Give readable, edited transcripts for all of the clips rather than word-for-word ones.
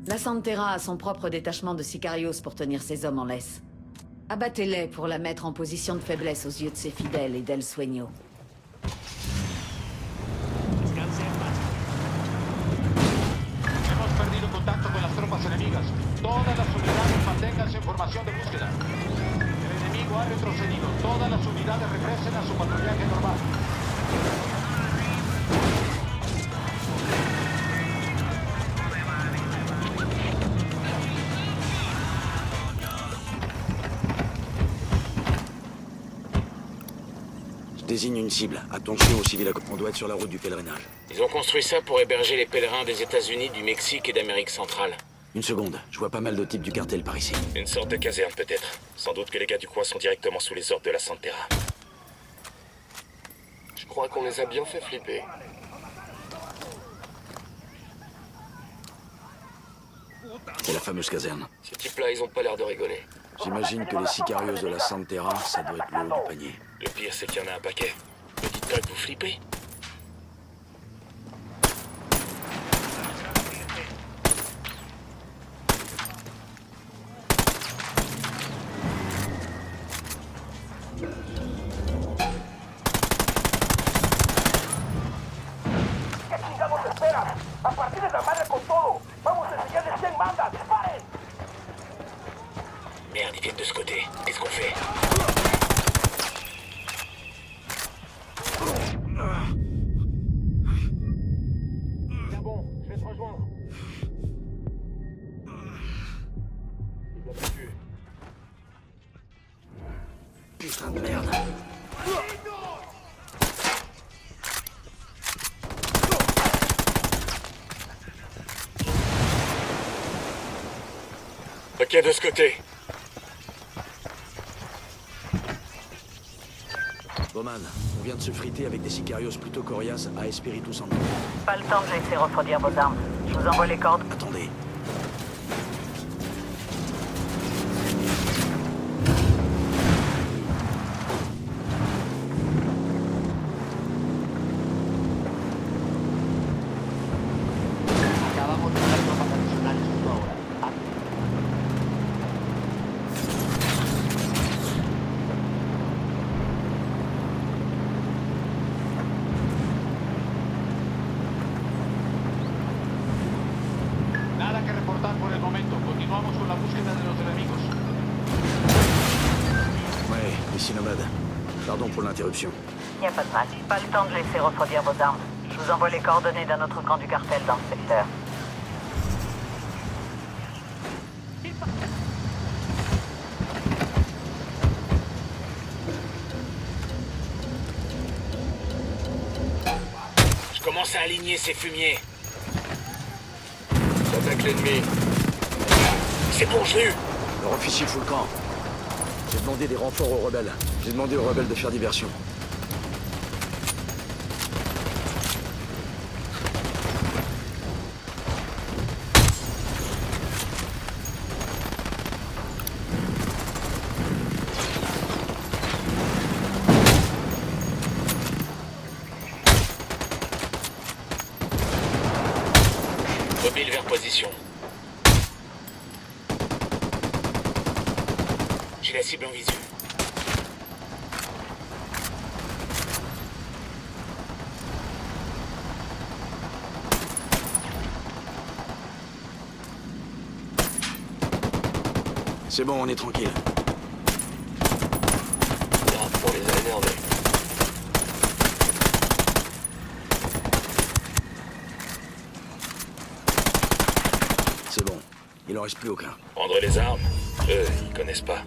La Santera a son propre détachement de sicarios pour tenir ses hommes en laisse. Abattez-les pour la mettre en position de faiblesse aux yeux de ses fidèles et d'El Sueño. Hemos perdido contacto con las tropas enemigas. Todas las unidades manténganse en formación de búsqueda. El enemigo ha retrocedido. Todas las unidades regresen a su patrullaje normal. Désigne une cible. Attention aux civils. On doit être sur la route du pèlerinage. Ils ont construit ça pour héberger les pèlerins des États-Unis, du Mexique et d'Amérique centrale. Une seconde. Je vois pas mal de types du cartel par ici. Une sorte de caserne peut-être. Sans doute que les gars du coin sont directement sous les ordres de la Santera. Je crois qu'on les a bien fait flipper. C'est la fameuse caserne. Ces types-là, ils ont pas l'air de rigoler. J'imagine que les sicarios de la Santera, ça doit être le haut du panier. Le pire, c'est qu'il y en a un paquet. Ne dites pas que vous flippez. Merde, ils viennent de ce côté. Qu'est-ce qu'on fait? C'est bon, je vais te rejoindre. Il va me tuer. Putain de merde. Ok, de ce côté. Bowman, on vient de se friter avec des sicarios plutôt coriaces à Espiritu Santo. Pas le temps de laisser refroidir vos armes. Je vous envoie les cordes. Attendez. Acabamos de dar tropas adicionales justo ahora. Nada que reportar por el momento. Continuamos con la búsqueda de los enemigos. Ouais, ici nomade. Pardon pour l'interruption. Y a pas de mal. Pas le temps de laisser refroidir vos armes. Je vous envoie les coordonnées d'un autre camp du cartel dans le secteur. Je commence à aligner ces fumiers. J'attaque l'ennemi. C'est bon, je l'ai eu. Leur officier fout le camp. J'ai demandé des renforts aux rebelles. J'ai demandé aux rebelles de faire diversion. Mobile vers position. J'ai la cible en visu. C'est bon, on est tranquille. On les a énervés. C'est bon. Il en reste plus aucun. Prendre les armes. Eux, ils connaissent pas.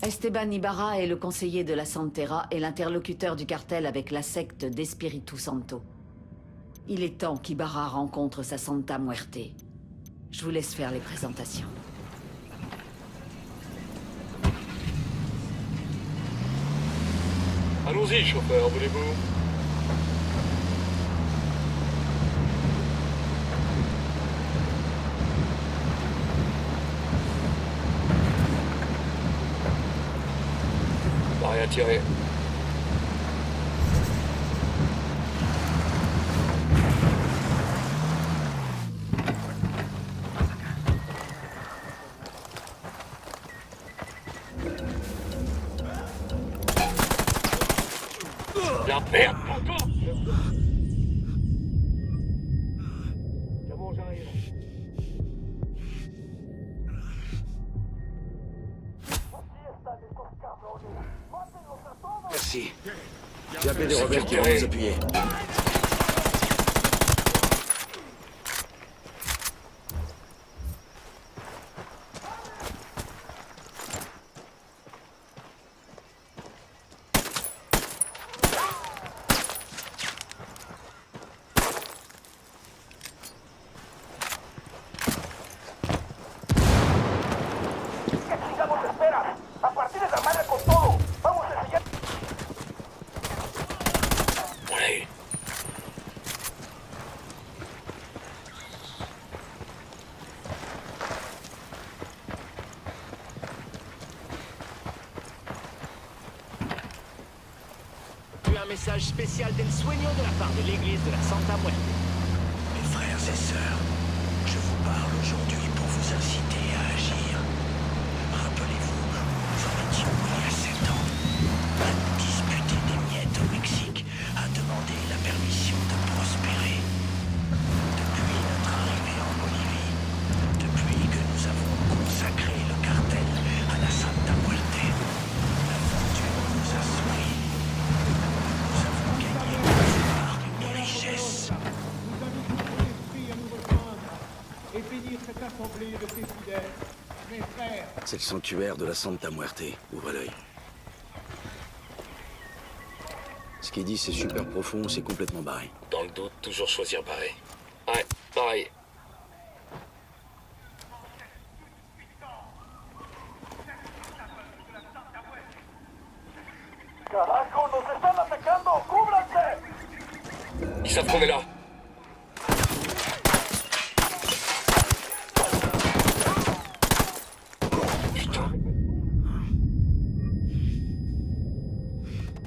Esteban Ibarra est le conseiller de la Santera et l'interlocuteur du cartel avec la secte d'Espiritu Santo. Il est temps qu'Ibarra rencontre sa Santa Muerte. Je vous laisse faire les présentations. Allons-y, chauffeur, voulez-vous? tirer. La merde, encore. C'est bon, j'arrive. Merci. J'ai appelé des rebelles qui vont nous appuyer. On l'a eu. Un message spécial del Sueño de la part de l'église de la Santa Muerte. Mes frères et sœurs, je vous parle aujourd'hui pour vous inciter à agir. Rappelez-vous, nous en étions il y a 7 ans, à nous disputer des miettes au Mexique, à demander la permission de prospérer. Depuis notre arrivée en Bolivie, depuis que nous avons consacré le cartel à la Santa Muerte, la fortune nous a souri. Nous avons gagné le pouvoir et richesse. Nous invitons l'esprit à nous rejoindre et bénir cette assemblée de ses fidèles, mes frères. C'est le sanctuaire de la Santa Muerte. Ouvrez l'œil. Ce qu'il dit, c'est super profond, c'est complètement barré. Dans le doute, toujours choisir barré. Ouais, pareil. Ils savent qu'on est là. Putain.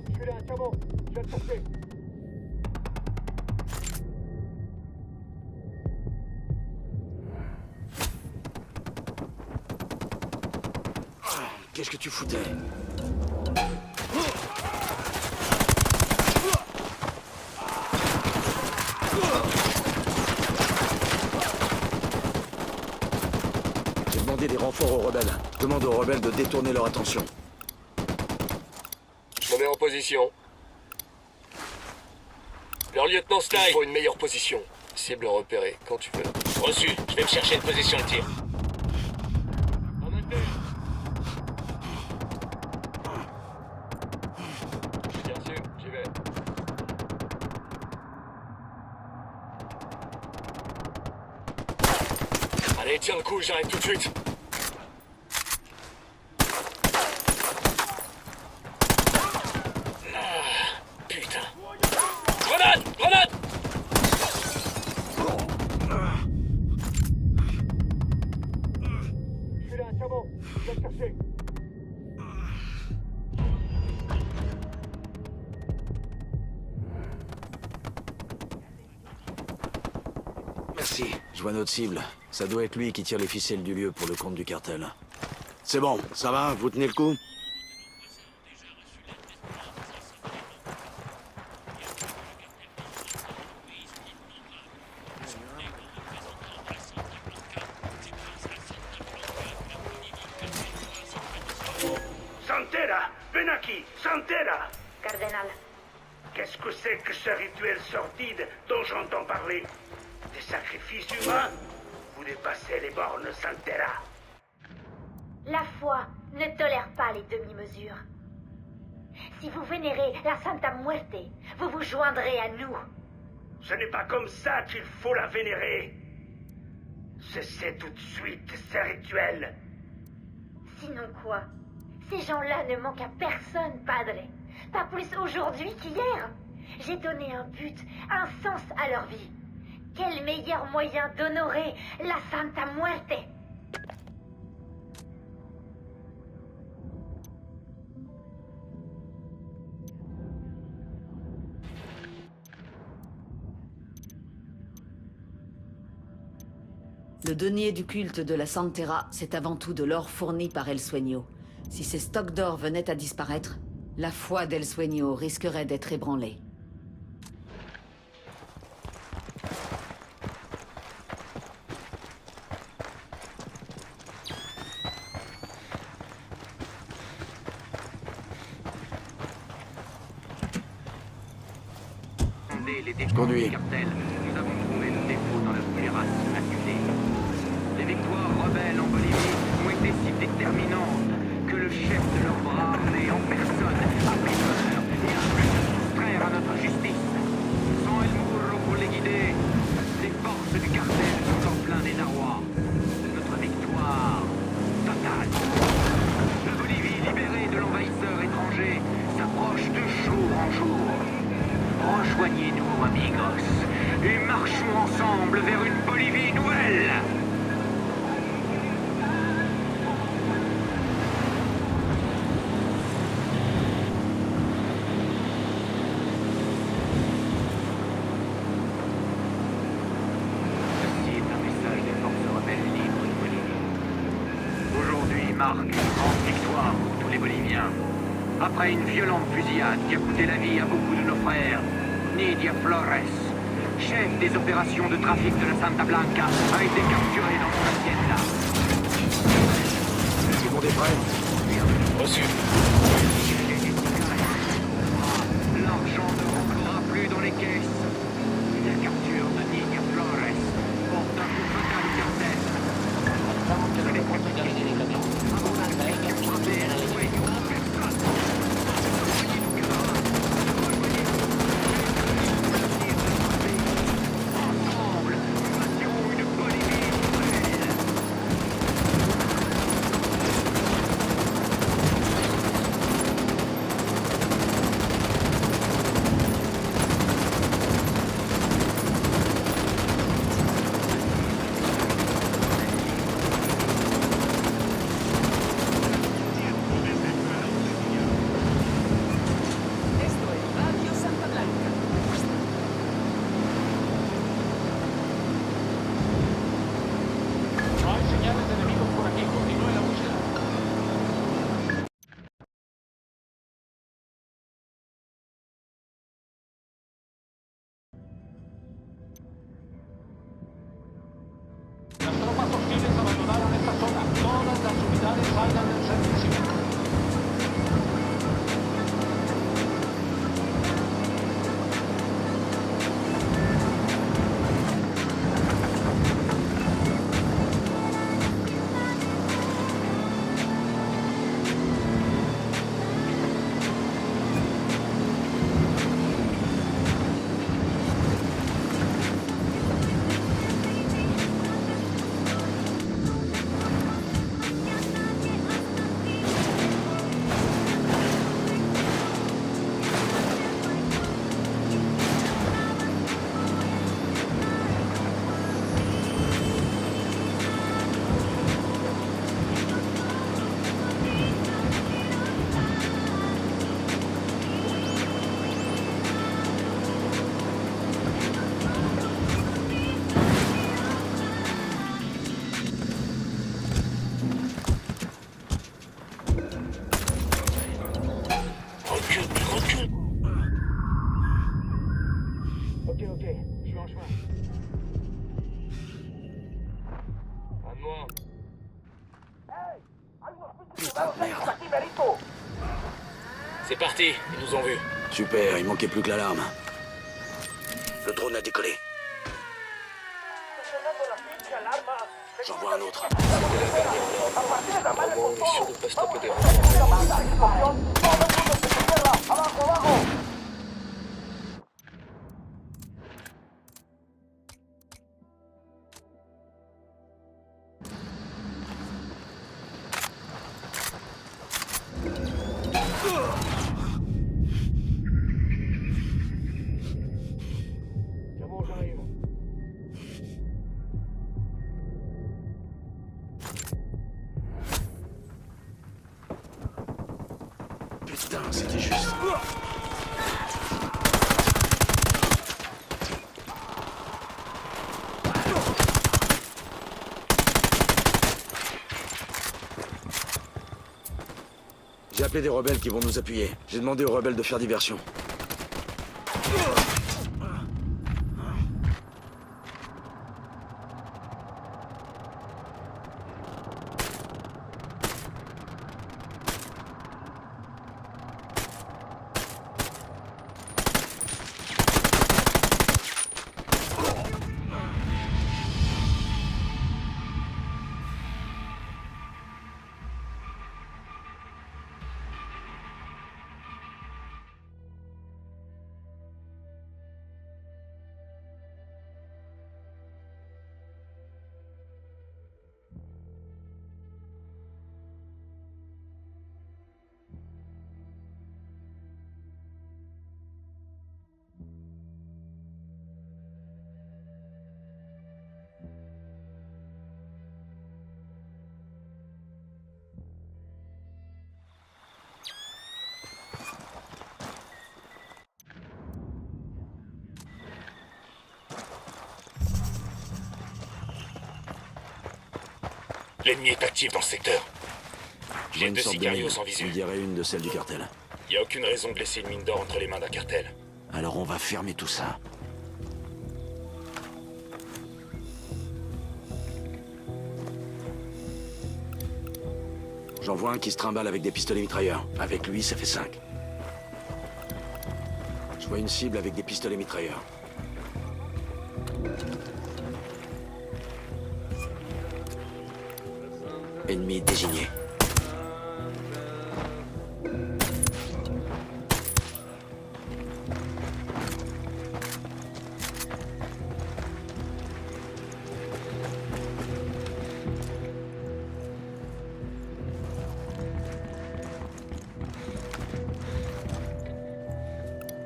Je suis là, c'est bon. Je vais te chercher. Qu'est-ce que tu foutais? J'ai demandé des renforts aux rebelles. Demande aux rebelles de détourner leur attention. Je me mets en position. Leur lieutenant Snipe, il faut une meilleure position. Cible repérée, quand tu veux. Reçu, je vais me chercher une position de tir. Bien sûr, j'y vais. Allez, tiens le coup, j'arrive tout de suite. Putain. Grenade! Grenade! Je suis là, c'est bon. Je vais te chercher. Merci. Je vois notre cible. Ça doit être lui qui tire les ficelles du lieu pour le compte du cartel. C'est bon, ça va? Vous tenez le coup? Santera, Benaki, Santera! Cardenal, Qu'est-ce que c'est que ce rituel sordide dont j'entends parler? Des sacrifices humains? Vous dépassez les bornes, Santera. La foi ne tolère pas les demi-mesures. Si vous vénérez la Santa Muerte, vous vous joindrez à nous. Ce n'est pas comme ça qu'il faut la vénérer. Cessez tout de suite ces rituels. Sinon quoi? Ces gens-là ne manquent à personne, Padre. Pas plus aujourd'hui qu'hier. J'ai donné un but, un sens à leur vie. Quel meilleur moyen d'honorer la Santa Muerte? Le denier du culte de la Santera, c'est avant tout de l'or fourni par El Sueño. Si ces stocks d'or venaient à disparaître, la foi d'El Sueño risquerait d'être ébranlée. Je conduis. Nous avons trouvé le défaut dans leur cuirasse accusée. Les victoires rebelles en Bolivie ont été si déterminantes que le chef de leur bras armé en personne a pris peur et a pu se soustraire à notre justice. Sans El Murro pour les guider, les forces du cartel sont en plein désarroi. Notre victoire totale. La Bolivie libérée de l'envahisseur étranger s'approche de jour en jour. Rejoignez-nous, amigos, et marchons ensemble vers une Bolivie nouvelle. Ceci est un message des forces rebelles libres de Bolivie. Aujourd'hui marque une grande victoire pour tous les Boliviens. Après une violente fusillade qui a coûté la vie à beaucoup de nos frères, Nidia Flores, chef des opérations de trafic de la Santa Blanca, a été capturé dans son hacienda. Tout le monde est prêt? Reçu. L'argent ne rentrera plus dans les caisses. La capture de Nidia Flores porte un coup fatal au cartel. No hay señales de enemigos por aquí. Continúe la búsqueda. Las tropas hostiles abandonaron esta zona. Todas las unidades salgan del servicio. Ok, je suis en chemin. À moi. Putain de merde. C'est parti, ils nous ont vus. Super, il manquait plus que l'alarme. Le drone a décollé. J'en vois un autre. Vraiment, on est sûr de pas se taper des renforts. C'est bon, j'arrive. Putain, c'était juste. J'ai appelé des rebelles qui vont nous appuyer. J'ai demandé aux rebelles de faire diversion. L'ennemi est actif dans le secteur. J'ai Une 2 sorte de sicarios mine. en On visuel. dirait une de celles du cartel. Y a aucune raison de laisser une mine d'or entre les mains d'un cartel. Alors on va fermer tout ça. J'en vois un qui se trimballe avec des pistolets mitrailleurs. Avec lui, ça fait 5. Je vois une cible avec des pistolets mitrailleurs. Ennemi désigné.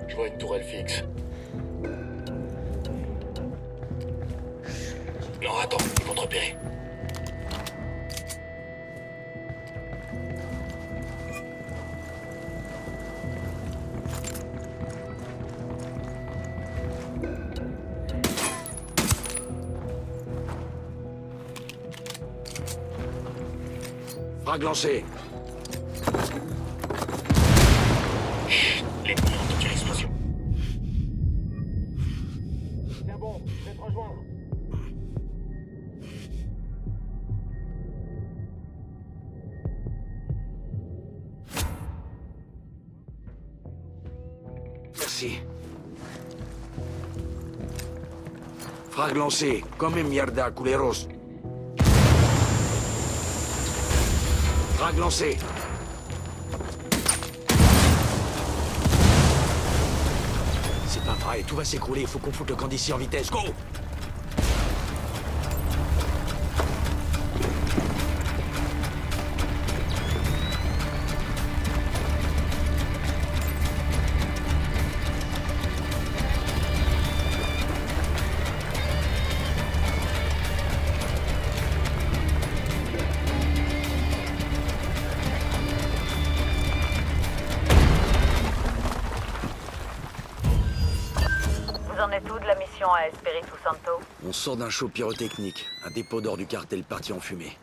Je vois une tourelle fixe. Non, attends, ils vont te repérer. Frag lancé. L'ennemi a entendu l'explosion. C'est bon, je vais te rejoindre. Merci. Frag lancé. Come mierda, culeros. Frag lancé. C'est pas vrai, tout va s'écrouler, il faut qu'on foute le camp d'ici en vitesse. Go! Vous en êtes où de la mission à Espiritu Santo? On sort d'un show pyrotechnique, un dépôt d'or du cartel parti en fumée.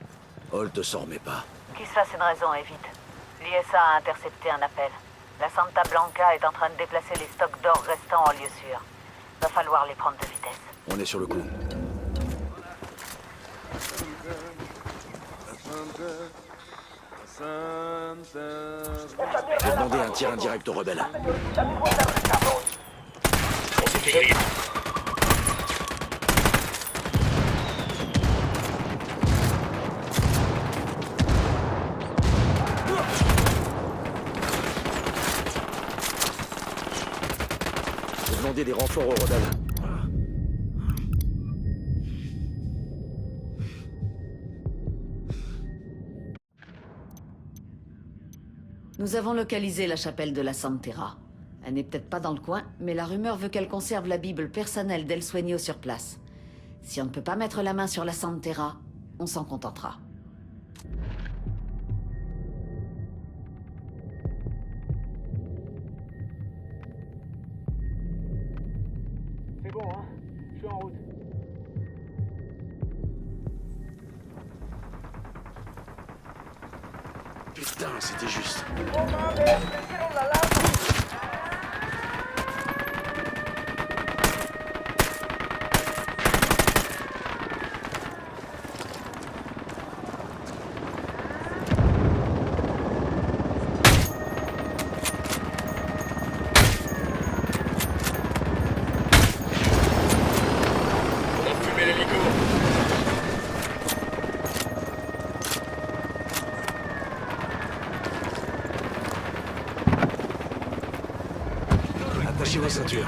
Holt s'en remet pas. Qu'il se fasse une raison et vite. L'ISA a intercepté un appel. La Santa Blanca est en train de déplacer les stocks d'or restants en lieu sûr. Va falloir les prendre de vitesse. On est sur le coup. J'ai demandé un tir indirect aux rebelles. On s'est fait griller. J'ai demandé des renforts aux rebelles. Nous avons localisé la chapelle de la Santera. Elle n'est peut-être pas dans le coin, mais la rumeur veut qu'elle conserve la Bible personnelle d'El Sueño sur place. Si on ne peut pas mettre la main sur la Santera, on s'en contentera. C'est bon, hein? Je suis en route. Putain, c'était juste. On a fumé l'hélico. Attachez vos ceintures.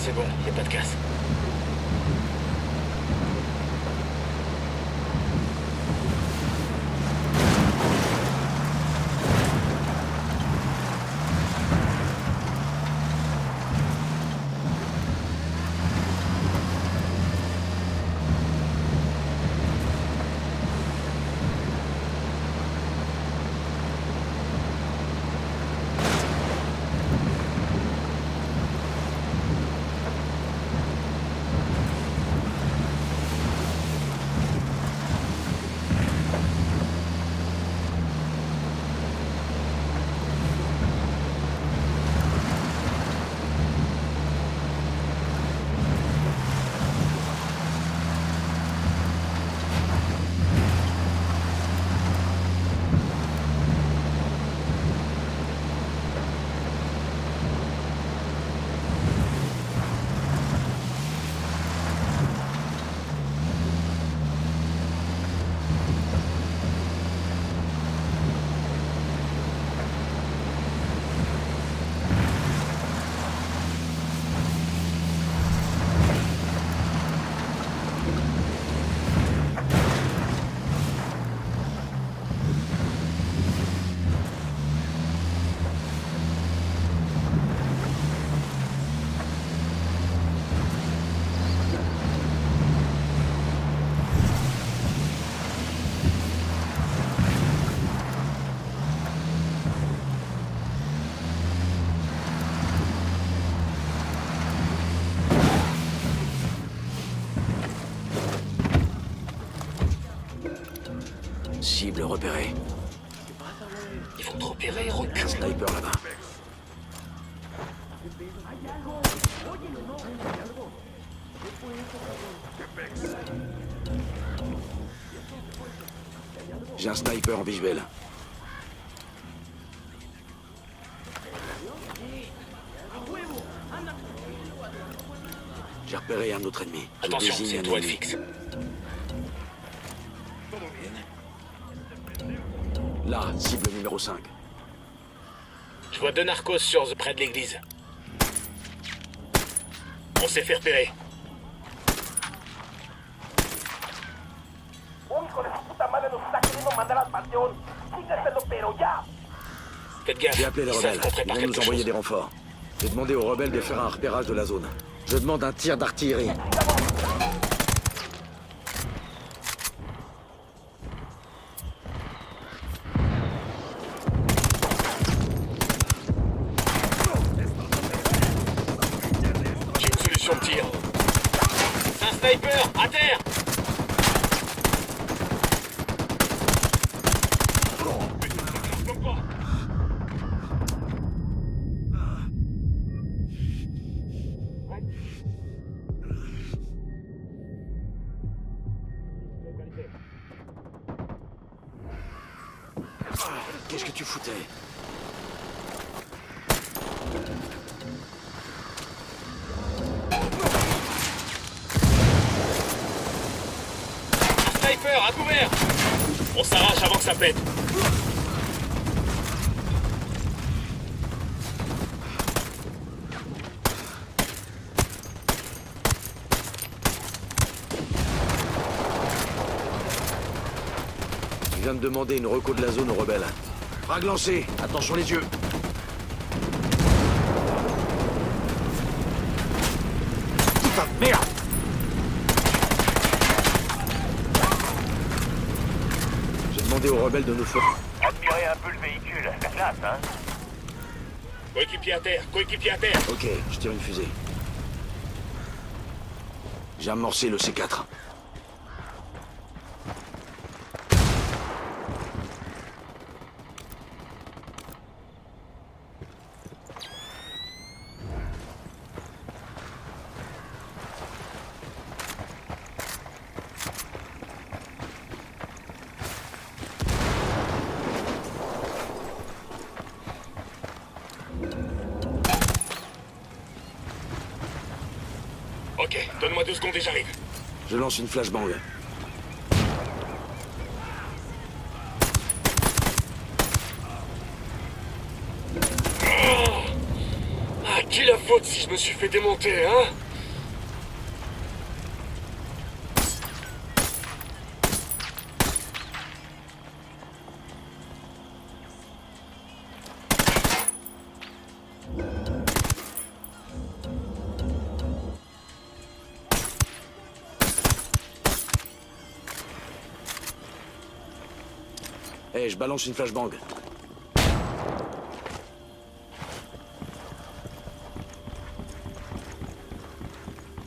C'est bon, y a pas de casse. Cible repérée. Ils vont trop périr, recule. Sniper là-bas. J'ai un sniper en visuel. J'ai repéré un autre ennemi. Je Attention, désigne c'est un une toile ennemi. fixe. Là, cible numéro 5. Je vois deux narcos près de l'église. On s'est fait repérer. Faites gaffe, J'ai appelé les ils savent rebelles. qu'on Ils prépare vont nous quelque envoyer chose. des renforts. J'ai demandé aux rebelles de faire un repérage de la zone. Je demande un tir d'artillerie. J'ai une solution de tir. Un sniper, à terre! Qu'est-ce que tu foutais? Un sniper, à couvert! On s'arrache avant que ça pète. viens de demander une reco de la zone aux rebelles. Frag lancé, attention les yeux. Putain de merde! J'ai demandé aux rebelles de nous faire... Admirez un peu le véhicule, la classe, hein? Coéquipier à terre, coéquipier à terre. Ok, je tire une fusée. J'ai amorcé le C4. Ok, donne-moi 2 secondes et j'arrive. Je lance une flashbang. À qui la faute si je me suis fait démonter, hein? Je balance une flashbang.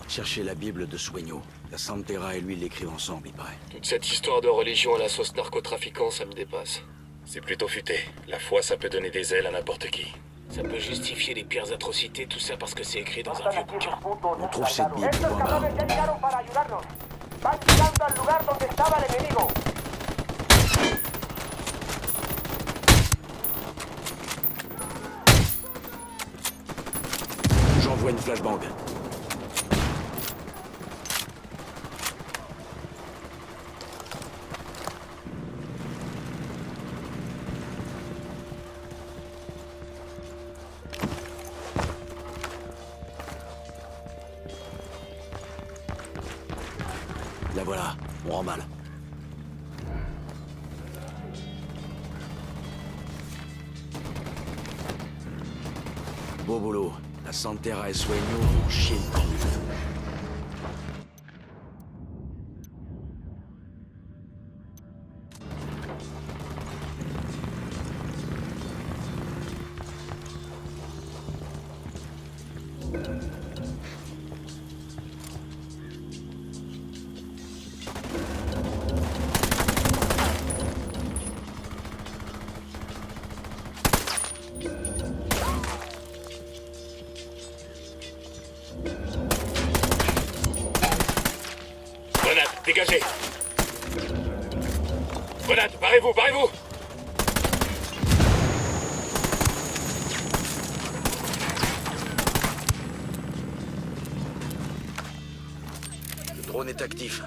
Cherchez la Bible de Sueño. La Santera et lui l'écrivent ensemble, il paraît. Toute cette histoire de religion à la sauce narcotrafiquant, ça me dépasse. C'est plutôt futé. La foi, ça peut donner des ailes à n'importe qui. Ça peut justifier les pires atrocités, tout ça parce que c'est écrit dans un vieux bouquin. On trouve cette Bible, point barre. J'envoie une flashbang. La voilà, on remballe. Beau boulot. La Santera et Sueño vont chier une pendule. Dégagez! Grenade, barrez-vous, barrez-vous! Le drone est actif.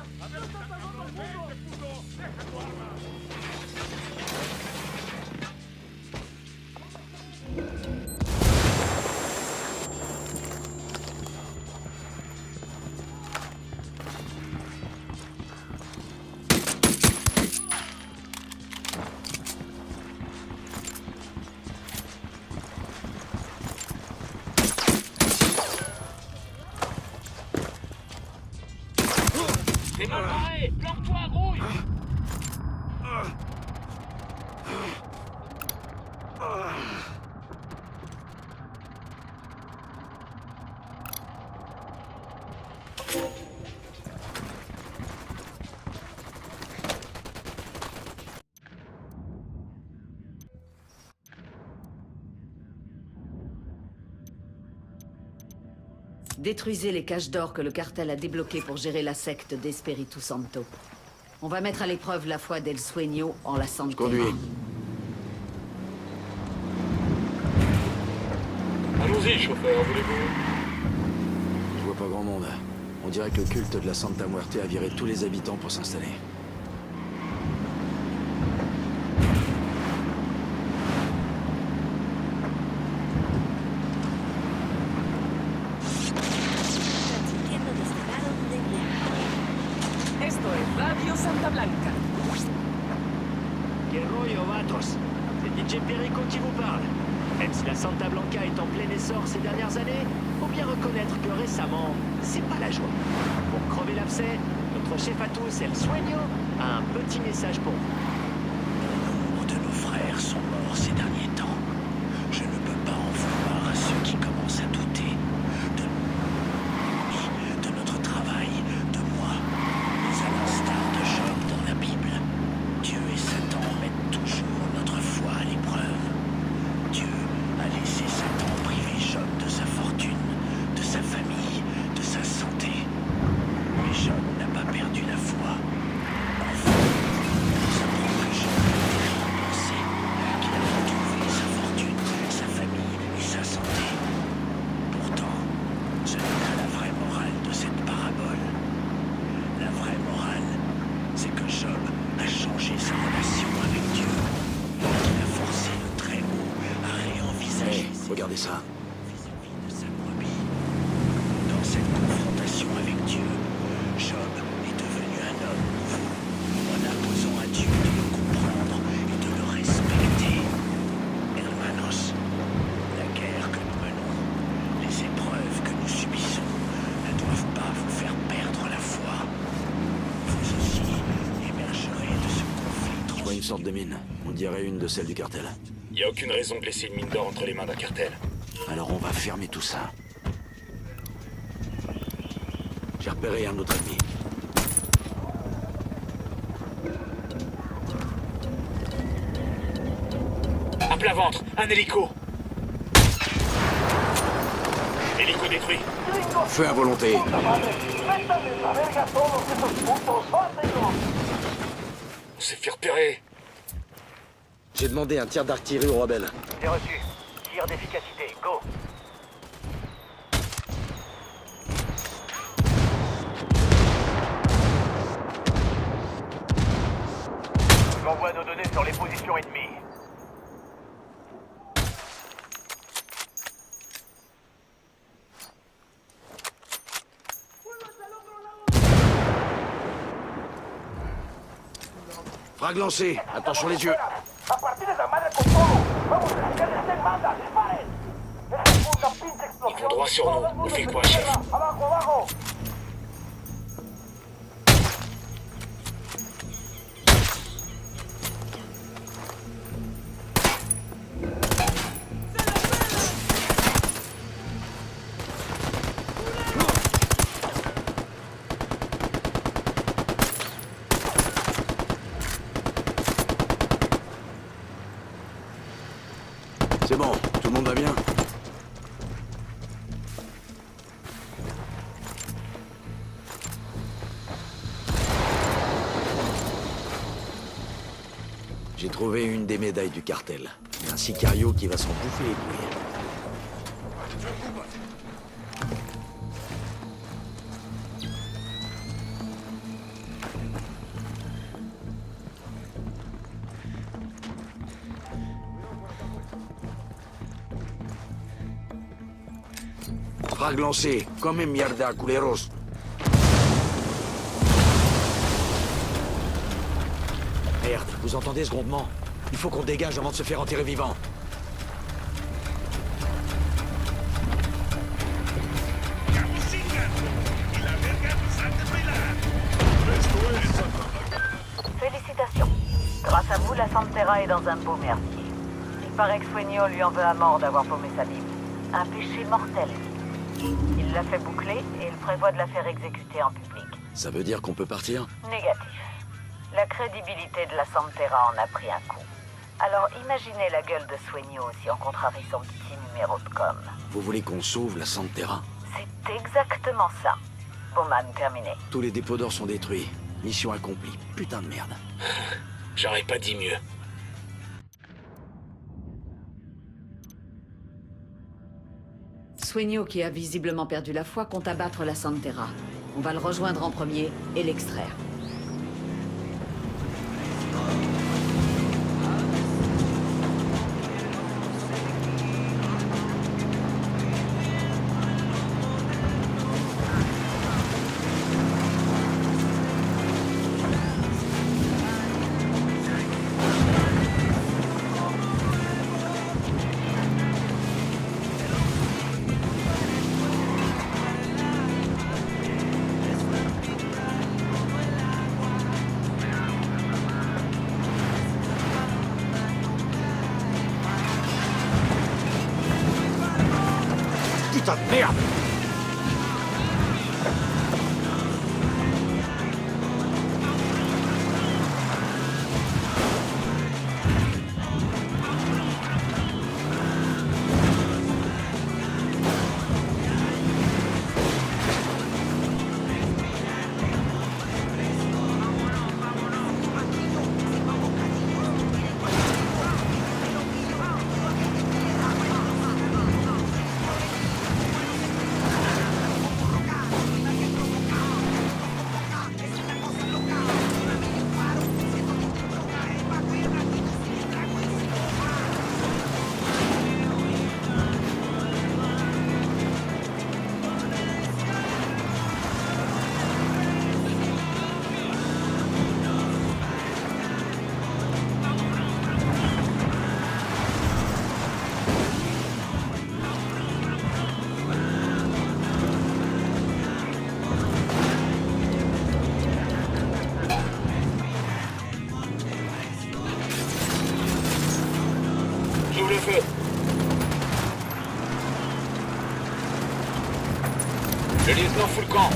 C'est mal barré! Planque-toi, grouille! Détruisez les caches d'or que le cartel a débloquées pour gérer la secte d'Espiritu Santo. On va mettre à l'épreuve la foi d'El Sueño en la Santera. Conduis. Allons-y, chauffeur, voulez-vous? Je vois pas grand monde. On dirait que le culte de la Santa Muerte a viré tous les habitants pour s'installer. Esto es Radio Santa Blanca. rollo, vatos. C'est DJ Perico qui vous parle. Même si la Santa Blanca est en plein essor ces dernières années, faut bien reconnaître que récemment, c'est pas la joie. Pour crever l'abcès, notre chef à tous, El Sueño, a un petit message pour vous. Nombre de nos frères sont morts ces derniers temps. Je ne peux pas en vouloir à ceux qui commencent à douter de notre travail, de moi. Mais à l'instar de Job dans la Bible, Dieu et Satan mettent toujours notre foi à l'épreuve. Dieu a laissé Satan priver Job de sa fortune, de sa famille, de sa santé. Mais Job n'a pas perdu la foi. Enfin, sa propre Job a été récompensé, qu'il a retrouvé sa fortune, sa famille et sa santé. Pourtant, ce n'est pas la vraie morale de cette parabole. La vraie morale, c'est que Job a changé sa relation avec Dieu. Il a forcé le Très-Haut à réenvisager Regardez ça. vis-à-vis de sa brebis. Dans cette confrontation avec Dieu, Job est devenu un homme nouveau, en imposant à Dieu de le comprendre et de le respecter. Hermanos, la guerre que nous menons, les épreuves que nous subissons, ne doivent pas vous faire perdre la foi. Vous aussi émergerez de ce conflit. Je vois une sorte de mine. On dirait une de celles du cartel. Y a aucune raison de laisser une mine d'or entre les mains d'un cartel. Alors on va fermer tout ça. J'ai repéré un autre ennemi. À plat ventre, un hélico. Hélico détruit. Feu à volonté. On s'est fait repérer. J'ai demandé un tir d'artillerie aux rebelles. C'est reçu. Tir d'efficacité, go. J'envoie nos données sur les positions ennemies. Frag lancé. Attention les yeux. Ils vont droit sur nous. On fait quoi, chef? C'est bon, tout le monde va bien? J'ai trouvé une des médailles du cartel. Un sicario qui va s'en bouffer les couilles. Frag lancé, comme mierda, culeros. Merde, vous entendez ce grondement? Il faut qu'on dégage avant de se faire enterrer vivant. Félicitations. Grâce à vous, la Santera est dans un beau merdier. Il paraît que Sueño lui en veut à mort d'avoir paumé sa Bible. Un péché mortel. Il l'a fait boucler et il prévoit de la faire exécuter en public. Ça veut dire qu'on peut partir? Négatif. La crédibilité de la Santera en a pris un coup. Alors imaginez la gueule de Sueño si on contrarie son petit numéro de com. Vous voulez qu'on sauve la Santera? C'est exactement ça. Bowman, terminé. Tous les dépôts d'or sont détruits. Mission accomplie. Putain de merde. J'aurais pas dit mieux. Sueño, qui a visiblement perdu la foi, compte abattre la Santera. On va le rejoindre en premier et l'extraire. ça, merde! J'ouvre le feu. Le lieutenant fout le camp.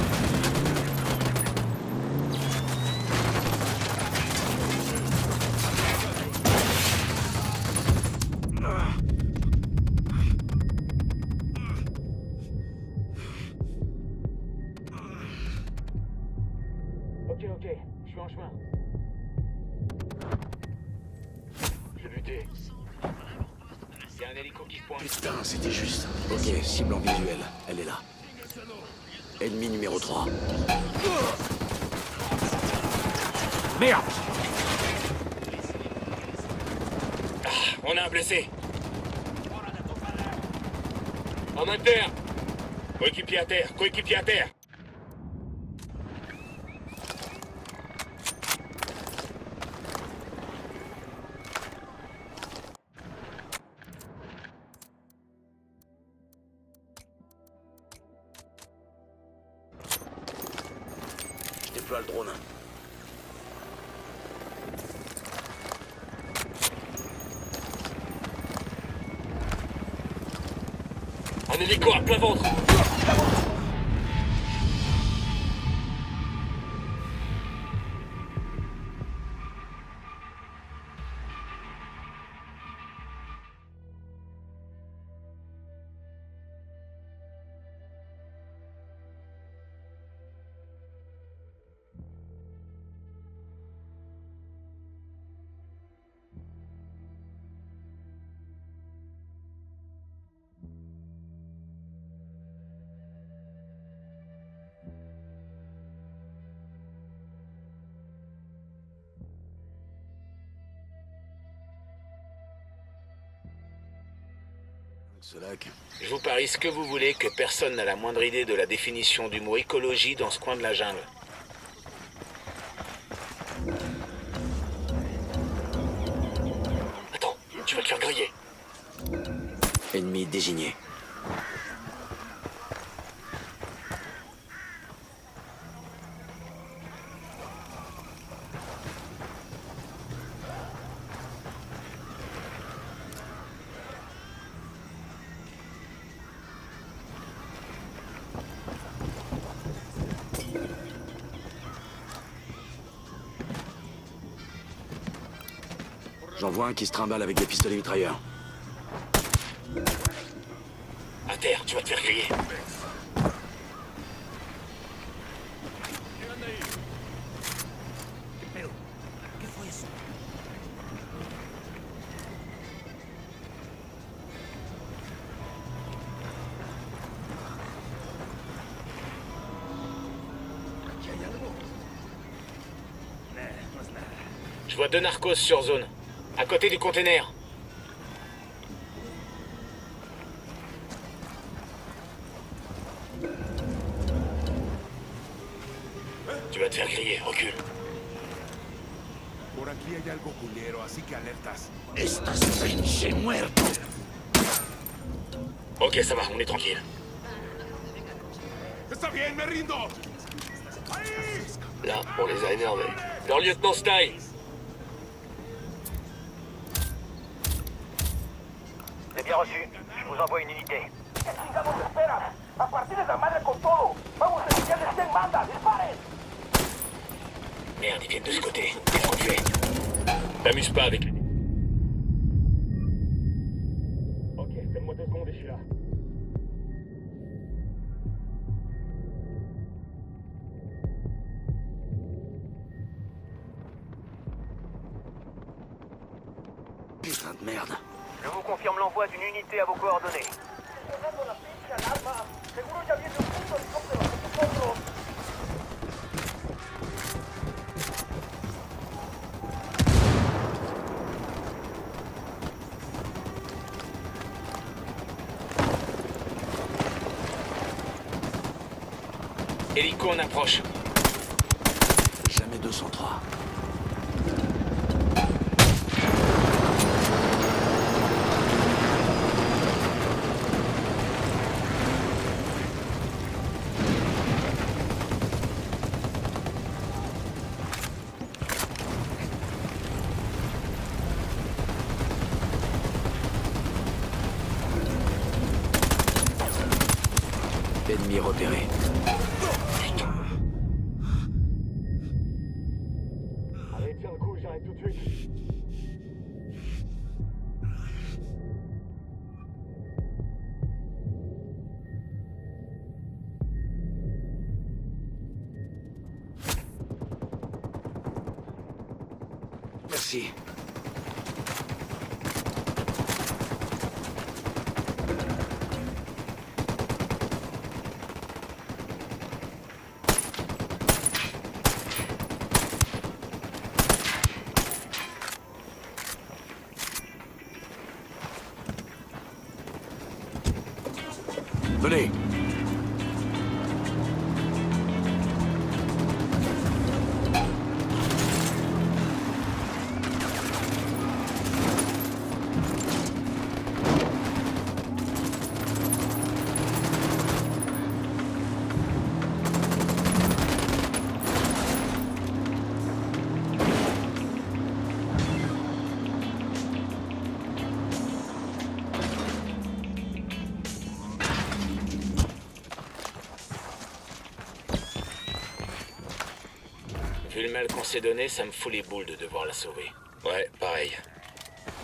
Ok, je suis en chemin. Je l'ai buté. C'est un hélico qui pointe. Putain, c'était juste. Ok, cible en visuel. Elle est là. Ennemi numéro 3. Merde! Ah, on a un blessé. En interne. Coéquipier à terre, coéquipier à terre. Je déploie le drone. Un hélico à plein ventre. Je vous parie ce que vous voulez que personne n'a la moindre idée de la définition du mot écologie dans ce coin de la jungle. Attends, tu vas te faire griller. Ennemi désigné. J'en vois un qui se trimballe avec des pistolets mitrailleurs. À terre, tu vas te faire griller. Je vois 2 narcos sur zone, à côté du container. Tu vas te faire griller, recule. Por aquí hay algo culero, así que alertas. Estás pinche muerto. Ok, ça va, on est tranquille. Está bien, me rindo. Là, on les a énervés. Leur lieutenant Style. C'est bien reçu. Je vous envoie une unité. ¡A partir de la madre con todo! ¡Vamos a enseñarles quién manda! ¡Disparen! Merde, ils viennent de ce côté. Qu'est-ce qu'on fait? T'amuse pas avec les... Ok, donne-moi 2 secondes et je suis là. Putain de merde. Je vous confirme l'envoi d'une unité à vos coordonnées. Hélico en approche. Jamais 203. Ennemi repéré. Allez, tiens le coup, j'arrête tout de suite. Merci. Venez. Vu le mal qu'on s'est donné, ça me fout les boules de devoir la sauver. Ouais, pareil.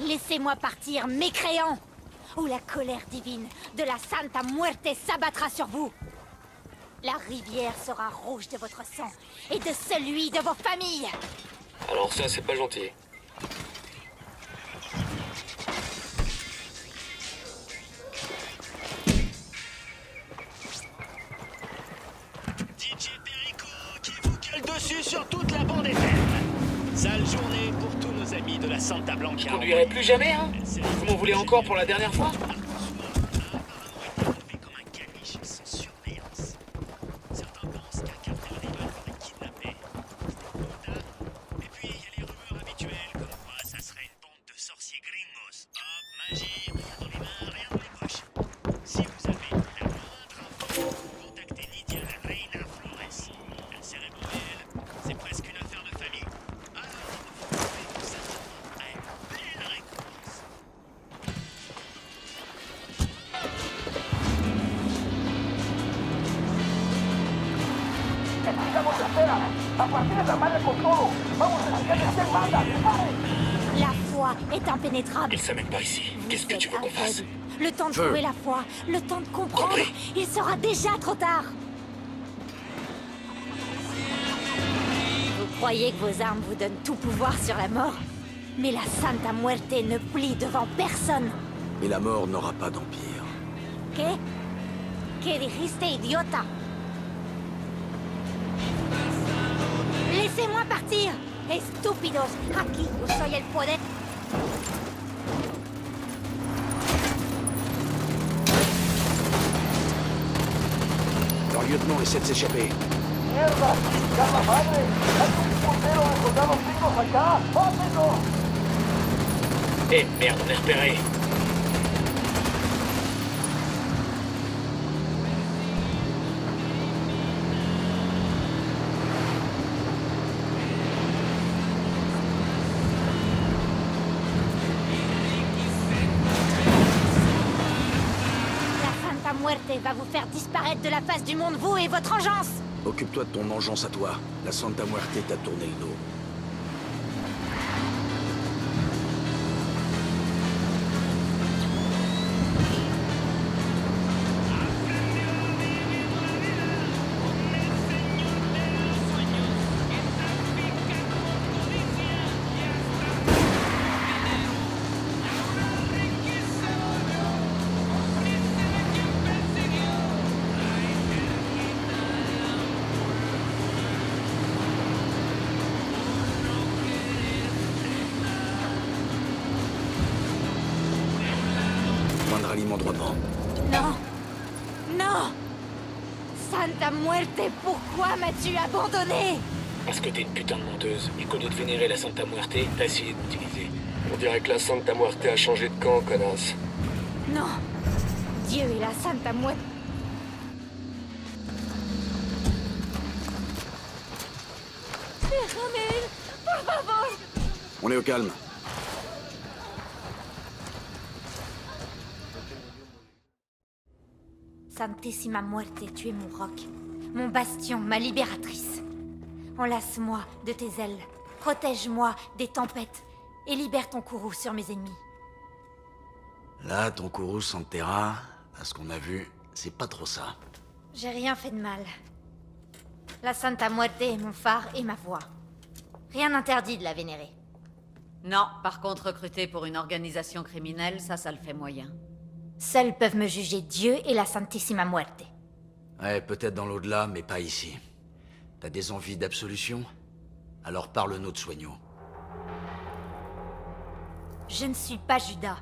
Laissez-moi partir, mécréants, ou la colère divine de la Santa Muerte s'abattra sur vous. La rivière sera rouge de votre sang et de celui de vos familles. Alors ça, c'est pas gentil. DJ Perico qui vous cale dessus sur toute la bande FM. Sale journée pour tous nos amis de la Santa Blanca. Je conduirai plus jamais, hein? Vous m'en voulez encore pour la dernière fois? La foi est impénétrable. Il s'amène par ici. Qu'est-ce que tu veux qu'on fasse? Le temps de trouver la foi, le temps de comprendre. Il sera déjà trop tard. Vous croyez que vos armes vous donnent tout pouvoir sur la mort? Mais la Santa Muerte ne plie devant personne. Et la mort n'aura pas d'empire. ¿Qué? ¿Qué dijiste, idiota? Laissez-moi partir. Estúpidos, aquí yo soy el poder. Leur lieutenant essaie de s'échapper. ¡Mierda! ¡Ya la madre! ¡Hay un puntero de soldados gringos acá! ¡Ótenlo! Eh, merde, on est repéré. Muerte va vous faire disparaître de la face du monde, vous et votre engeance! Occupe-toi de ton engeance à toi. La Santa Muerte t'a tourné le dos. Point de ralliement droit devant. Non! Non! Santa Muerte, pourquoi m'as-tu abandonné? Parce que t'es une putain de menteuse, et qu'au lieu de vénérer la Santa Muerte, t'as essayé de m'utiliser. On dirait que la Santa Muerte a changé de camp, connasse. Non! Dieu et la Santa Muerte... Déjame, por favor! On est au calme. Santissima Muerte, tu es mon roc, mon bastion, ma libératrice. Enlace-moi de tes ailes, protège-moi des tempêtes et libère ton courroux sur mes ennemis. Là, ton courroux Santera, à ce qu'on a vu, c'est pas trop ça. J'ai rien fait de mal. La Santa Muerte est mon phare et ma voix. Rien n'interdit de la vénérer. Non, par contre, recruter pour une organisation criminelle, ça le fait moyen. Seuls peuvent me juger Dieu et la Santissima Muerte. Ouais, peut-être dans l'au-delà, mais pas ici. T'as des envies d'absolution? Alors parle-nous de Sueño. Je ne suis pas Judas.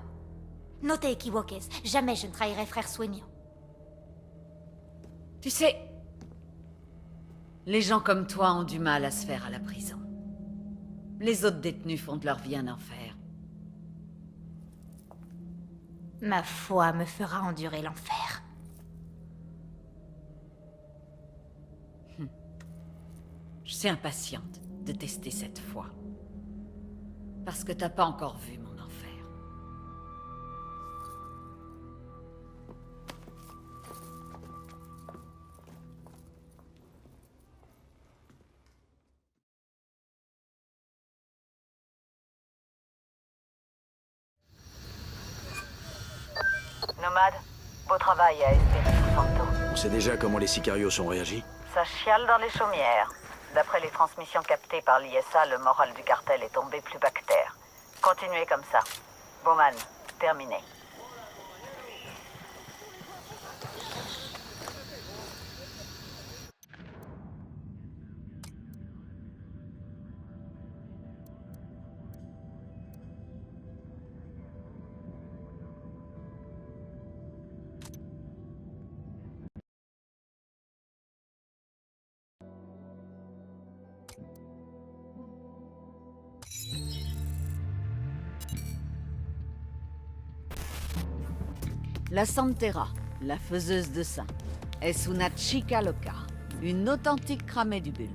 No te equivoques, jamais je ne trahirai frère Sueño. Tu sais, les gens comme toi ont du mal à se faire à la prison. Les autres détenus font de leur vie un enfer. Ma foi me fera endurer l'enfer. Je suis impatiente de tester cette foi. Parce que t'as pas encore vu mon enfer. Nomade, beau travail à Espiritu Santo. On sait déjà comment les sicarios ont réagi? Ça chiale dans les chaumières. D'après les transmissions captées par l'ISA, le moral du cartel est tombé plus bactère. Continuez comme ça. Bowman, terminé. La Santera, la faiseuse de sang, est una chica loca, une authentique cramée du bulbe.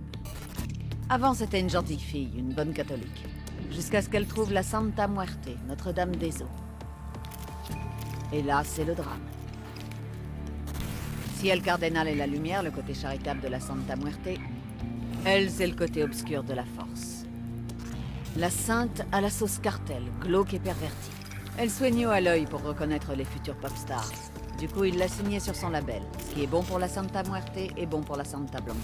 Avant, c'était une gentille fille, une bonne catholique, jusqu'à ce qu'elle trouve la Santa Muerte, Notre-Dame des Eaux. Et là, c'est le drame. Si El Cardenal est la lumière, le côté charitable de la Santa Muerte, elle, c'est le côté obscur de la force. La sainte à la sauce cartel, glauque et pervertie. El Sueño a l'œil pour reconnaître les futurs pop stars. Du coup, il l'a signé sur son label. Ce qui est bon pour la Santa Muerte est bon pour la Santa Blanca.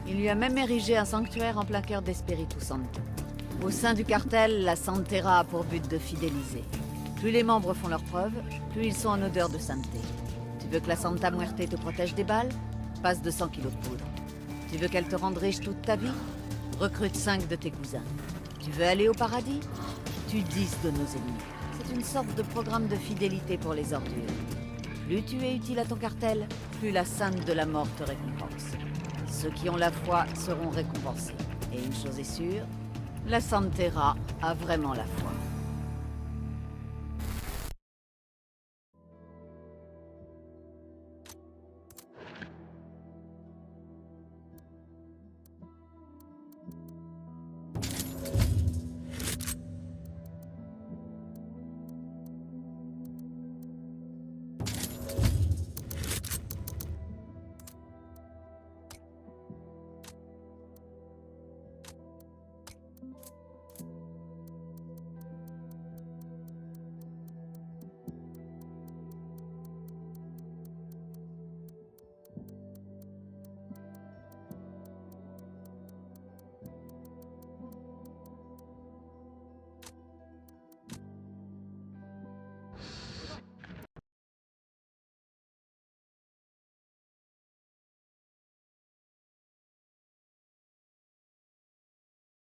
Il lui a même érigé un sanctuaire en plein cœur d'Espiritu Santo. Au sein du cartel, la Santera a pour but de fidéliser. Plus les membres font leurs preuves, plus ils sont en odeur de sainteté. Tu veux que la Santa Muerte te protège des balles? Passe 200 kilos de poudre. Tu veux qu'elle te rende riche toute ta vie? Recrute 5 de tes cousins. Tu veux aller au paradis? Tu dises de nos ennemis. C'est une sorte de programme de fidélité pour les ordures. Plus tu es utile à ton cartel, plus la sainte de la mort te récompense. Ceux qui ont la foi seront récompensés. Et une chose est sûre, la Santera a vraiment la foi.